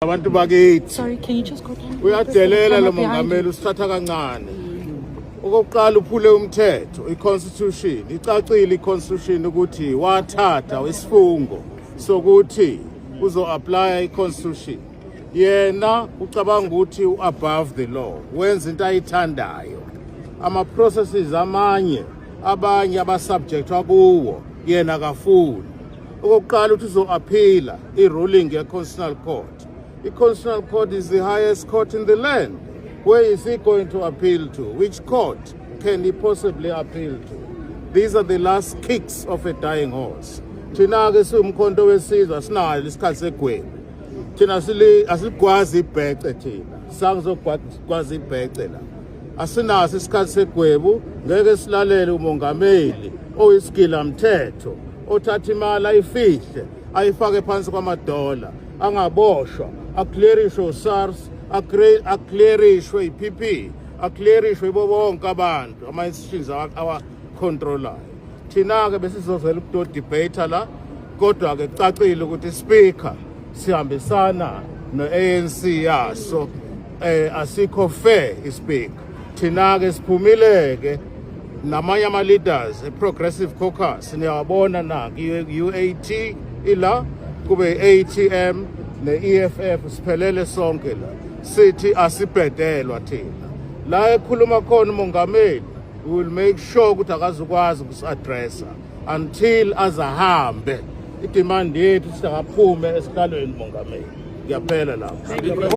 Abantu bakithi Sorry, can you just go down? uyadelela lo mongameli usithatha kancane. Okokuqala uphule umthetho iconstitution icacile iconstitution ukuthi wathatha wesifungo sokuthi uzo apply iconstitution. Yena ucabanga ukuthi above the law wenza into ayithandayo. Ama processes abanye aba subject wakuwo yena kafuni. Okokuqala uthi uzo appeal iruling ye-Constitutional Court. The Constitutional Court is the highest court in the land. Where is he going to appeal to? Which court can he possibly appeal to? These are the last kicks of a dying horse. Thina-ke siwumkhonto wesizwe asinayo isikhathi segwebu. Thina asikwazi ibhece thina. Sangizokwazi ibhece la. Asinaso isikhathi segwebu ngeke silalele umongameli oyisigila mthetho othatha imali ayifihle ayifake phansi kwamadola angaboshwa aclearishwe uSARS aclearishwe iPP aclearishwe bonke abantu ama institutions awa-controlayo. Thina-ke besizovela ukudo debate la kodwa ke kucacile ukuthi speaker sihambisana no-ANC yaso asikho fair ispeaker. Thina-ke siphumile-ke namanye ama-leaders e-Progressive Caucus niyawabona naki UAT ila kube ATM ne-EFF siphelele sonke la sithi asibhedelwa thina la ekhuluma khona umongameli we will make sure ukuthi akazukwazi ukusi-addressa until azahambe idemand yethu singaphume esikhalweni mongameli. Ngiyaphela lapho.